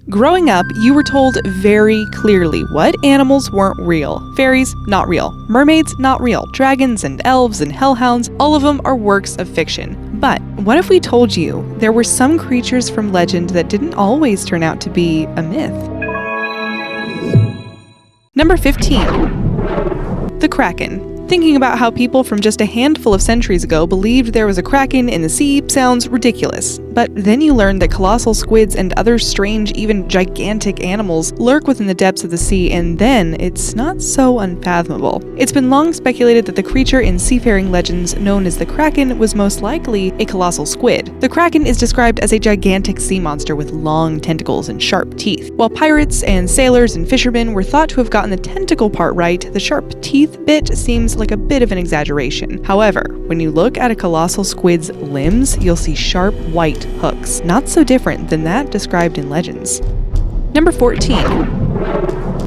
Growing up, you were told very clearly what animals weren't real. Fairies, not real. Mermaids, not real. Dragons and elves and hellhounds, all of them are works of fiction. But what if we told you there were some creatures from legend that didn't always turn out to be a myth? Number 15. The Kraken. Thinking about how people from just a handful of centuries ago believed there was a kraken in the sea sounds ridiculous. But then you learn that colossal squids and other strange, even gigantic animals lurk within the depths of the sea, and then it's not so unfathomable. It's been long speculated that the creature in seafaring legends known as the kraken was most likely a colossal squid. The kraken is described as a gigantic sea monster with long tentacles and sharp teeth. While pirates and sailors and fishermen were thought to have gotten the tentacle part right, the sharp teeth bit seems like a bit of an exaggeration. However, when you look at a colossal squid's limbs, you'll see sharp white hooks, not so different than that described in legends. Number 14.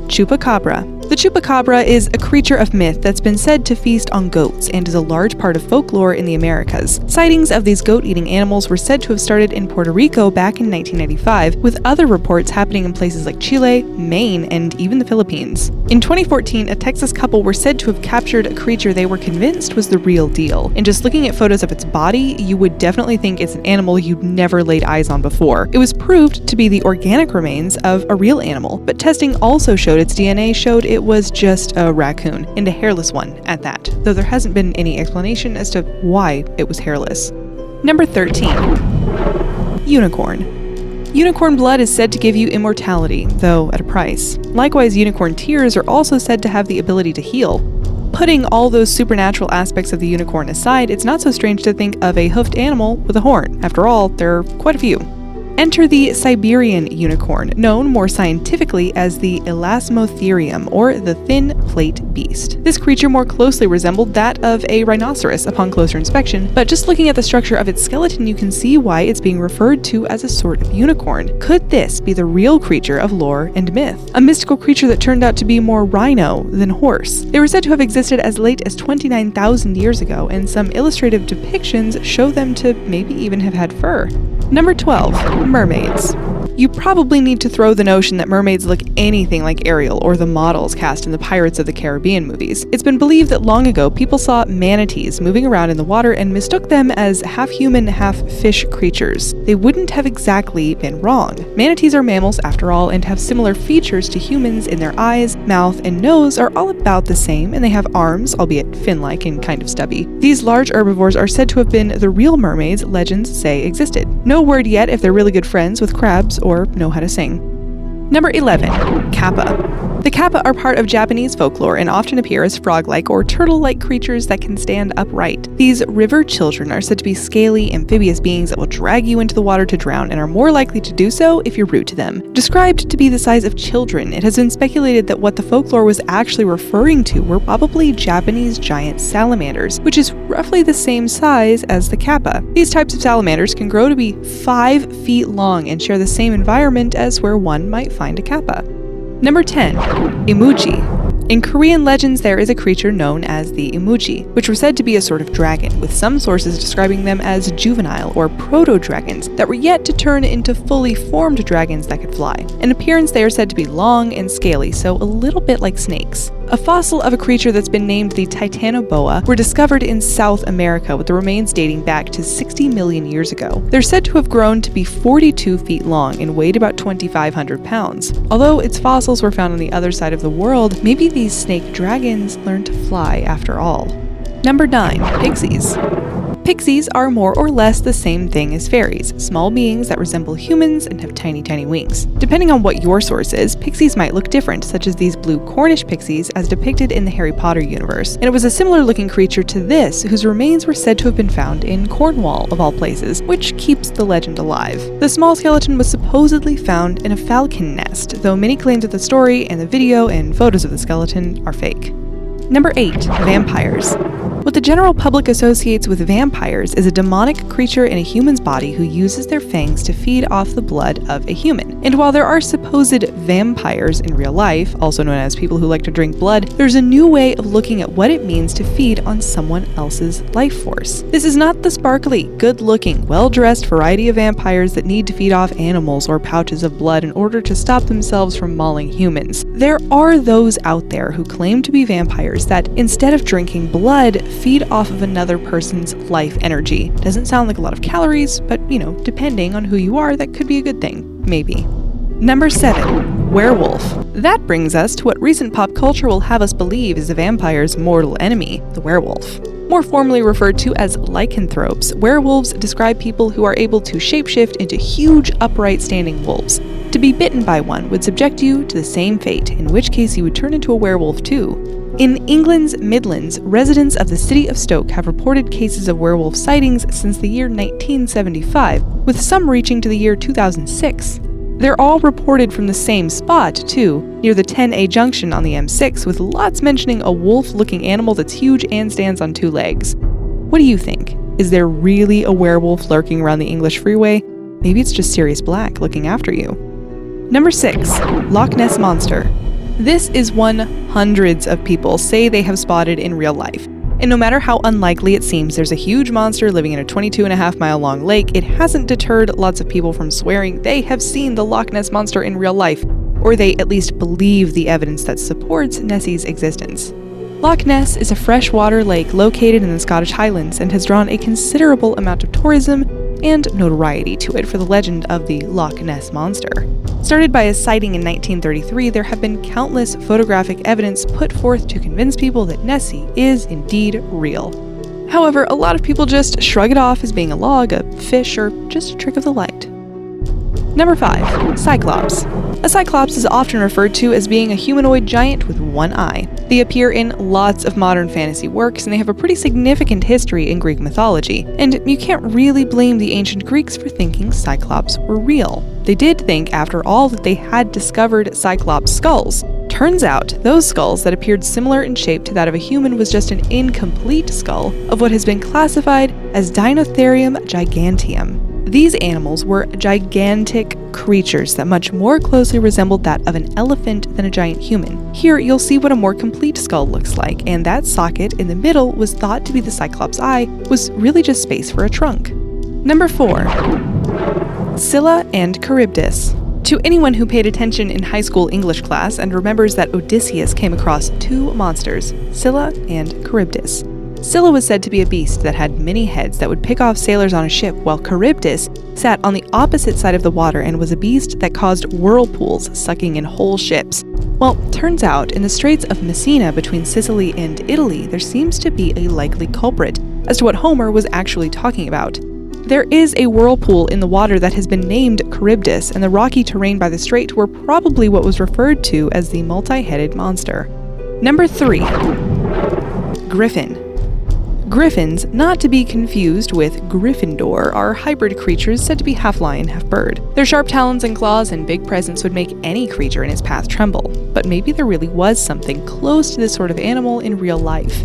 Chupacabra. The chupacabra is a creature of myth that's been said to feast on goats and is a large part of folklore in the Americas. Sightings of these goat-eating animals were said to have started in Puerto Rico back in 1995, with other reports happening in places like Chile, Maine, and even the Philippines. In 2014, a Texas couple were said to have captured a creature they were convinced was the real deal. And just looking at photos of its body, you would definitely think it's an animal you'd never laid eyes on before. It was proved to be the organic remains of a real animal, but testing also showed its DNA showed it was just a raccoon, and a hairless one at that, though there hasn't been any explanation as to why it was hairless. Number 13. Unicorn. Unicorn blood is said to give you immortality, though at a price. Likewise, unicorn tears are also said to have the ability to heal. Putting all those supernatural aspects of the unicorn aside, it's not so strange to think of a hoofed animal with a horn. After all, there are quite a few. Enter the Siberian unicorn, known more scientifically as the Elasmotherium, or the thin plate beast. This creature more closely resembled that of a rhinoceros upon closer inspection, but just looking at the structure of its skeleton, you can see why it's being referred to as a sort of unicorn. Could this be the real creature of lore and myth? A mystical creature that turned out to be more rhino than horse. They were said to have existed as late as 29,000 years ago, and some illustrative depictions show them to maybe even have had fur. Number 12. Mermaids. You probably need to throw the notion that mermaids look anything like Ariel or the models cast in the Pirates of the Caribbean movies. It's been believed that long ago people saw manatees moving around in the water and mistook them as half-human, half-fish creatures. They wouldn't have exactly been wrong. Manatees are mammals after all and have similar features to humans in their eyes, mouth, and nose are all about the same, and they have arms, albeit fin-like and kind of stubby. These large herbivores are said to have been the real mermaids legends say existed. No word yet if they're really good friends with crabs or know how to sing. Number 11. Kappa. The kappa are part of Japanese folklore and often appear as frog-like or turtle-like creatures that can stand upright. These river children are said to be scaly, amphibious beings that will drag you into the water to drown and are more likely to do so if you're rude to them. Described to be the size of children, it has been speculated that what the folklore was actually referring to were probably Japanese giant salamanders, which is roughly the same size as the kappa. These types of salamanders can grow to be 5 feet long and share the same environment as where one might find a kappa. Number 10. Imuji. In Korean legends, there is a creature known as the Imuji, which were said to be a sort of dragon, with some sources describing them as juvenile or proto-dragons that were yet to turn into fully formed dragons that could fly. In appearance, they are said to be long and scaly, so a little bit like snakes. A fossil of a creature that's been named the Titanoboa were discovered in South America, with the remains dating back to 60 million years ago. They're said to have grown to be 42 feet long and weighed about 2,500 pounds. Although its fossils were found on the other side of the world, maybe these snake dragons learned to fly after all. Number 9. Pixies. Pixies are more or less the same thing as fairies, small beings that resemble humans and have tiny, tiny wings. Depending on what your source is, pixies might look different, such as these blue Cornish pixies as depicted in the Harry Potter universe. And it was a similar looking creature to this, whose remains were said to have been found in Cornwall, of all places, which keeps the legend alive. The small skeleton was supposedly found in a falcon nest, though many claims of the story and the video and photos of the skeleton are fake. Number 8. Vampires. What the general public associates with vampires is a demonic creature in a human's body who uses their fangs to feed off the blood of a human. And while there are supposed vampires in real life, also known as people who like to drink blood, there's a new way of looking at what it means to feed on someone else's life force. This is not the sparkly, good-looking, well-dressed variety of vampires that need to feed off animals or pouches of blood in order to stop themselves from mauling humans. There are those out there who claim to be vampires that, instead of drinking blood, feed off of another person's life energy. Doesn't sound like a lot of calories, but depending on who you are, that could be a good thing. Maybe. Number 7. Werewolf. That brings us to what recent pop culture will have us believe is a vampire's mortal enemy, the werewolf. More formally referred to as lycanthropes, werewolves describe people who are able to shapeshift into huge, upright standing wolves. To be bitten by one would subject you to the same fate, in which case you would turn into a werewolf too. In England's Midlands, residents of the city of Stoke have reported cases of werewolf sightings since the year 1975, with some reaching to the year 2006. They're all reported from the same spot, too, near the 10A junction on the M6, with lots mentioning a wolf-looking animal that's huge and stands on 2 legs. What do you think? Is there really a werewolf lurking around the English freeway? Maybe it's just Sirius Black looking after you. Number 6. Loch Ness Monster. This is one hundreds of people say they have spotted in real life. And no matter how unlikely it seems there's a huge monster living in a 22.5-mile long lake, it hasn't deterred lots of people from swearing they have seen the Loch Ness Monster in real life, or they at least believe the evidence that supports Nessie's existence. Loch Ness is a freshwater lake located in the Scottish Highlands and has drawn a considerable amount of tourism and notoriety to it for the legend of the Loch Ness Monster. Started by a sighting in 1933, there have been countless photographic evidence put forth to convince people that Nessie is indeed real. However, a lot of people just shrug it off as being a log, a fish, or just a trick of the light. Number 5. Cyclops. A cyclops is often referred to as being a humanoid giant with one eye. They appear in lots of modern fantasy works, and they have a pretty significant history in Greek mythology. And you can't really blame the ancient Greeks for thinking Cyclops were real. They did think, after all, that they had discovered Cyclops skulls. Turns out, those skulls that appeared similar in shape to that of a human was just an incomplete skull of what has been classified as Dinotherium giganteum. These animals were gigantic creatures that much more closely resembled that of an elephant than a giant human. Here, you'll see what a more complete skull looks like, and that socket in the middle was thought to be the Cyclops' eye, was really just space for a trunk. Number 4. Scylla and Charybdis. To anyone who paid attention in high school English class and remembers that Odysseus came across 2 monsters, Scylla and Charybdis. Scylla was said to be a beast that had many heads that would pick off sailors on a ship, while Charybdis sat on the opposite side of the water and was a beast that caused whirlpools, sucking in whole ships. Well, turns out, in the Straits of Messina between Sicily and Italy, there seems to be a likely culprit as to what Homer was actually talking about. There is a whirlpool in the water that has been named Charybdis, and the rocky terrain by the strait were probably what was referred to as the multi-headed monster. Number 3. Griffin. Griffins, not to be confused with Gryffindor, are hybrid creatures said to be half lion, half bird. Their sharp talons and claws and big presence would make any creature in its path tremble, but maybe there really was something close to this sort of animal in real life.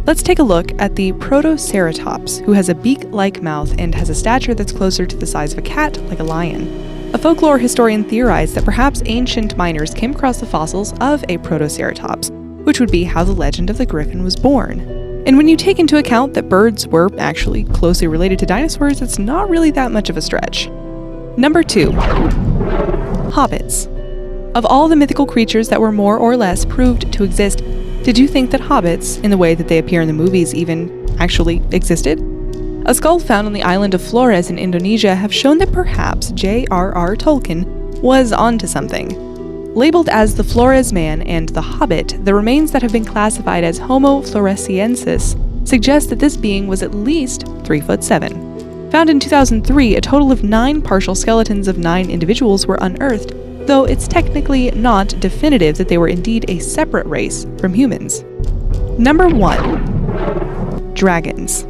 Let's take a look at the Protoceratops, who has a beak-like mouth and has a stature that's closer to the size of a cat, like a lion. A folklore historian theorized that perhaps ancient miners came across the fossils of a Protoceratops, which would be how the legend of the griffin was born. And when you take into account that birds were actually closely related to dinosaurs, it's not really that much of a stretch. Number 2. Hobbits. Of all the mythical creatures that were more or less proved to exist, did you think that hobbits, in the way that they appear in the movies, even actually existed? A skull found on the island of Flores in Indonesia have shown that perhaps J.R.R. Tolkien was onto something. Labeled as the Flores Man and the Hobbit, the remains that have been classified as Homo floresiensis suggest that this being was at least 3'7". Found in 2003, a total of 9 partial skeletons of 9 individuals were unearthed, though it's technically not definitive that they were indeed a separate race from humans. Number 1. Dragons.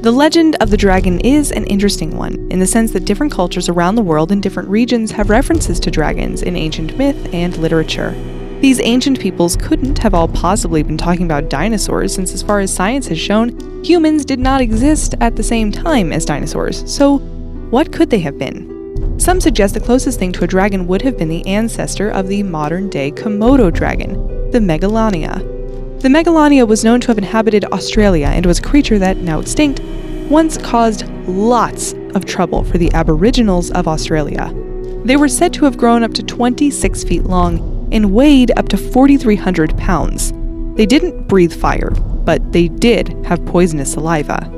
The legend of the dragon is an interesting one, in the sense that different cultures around the world in different regions have references to dragons in ancient myth and literature. These ancient peoples couldn't have all possibly been talking about dinosaurs, since as far as science has shown, humans did not exist at the same time as dinosaurs. So, what could they have been? Some suggest the closest thing to a dragon would have been the ancestor of the modern-day Komodo dragon, the Megalania. The Megalania was known to have inhabited Australia and was a creature that, now extinct, once caused lots of trouble for the Aboriginals of Australia. They were said to have grown up to 26 feet long and weighed up to 4,300 pounds. They didn't breathe fire, but they did have poisonous saliva.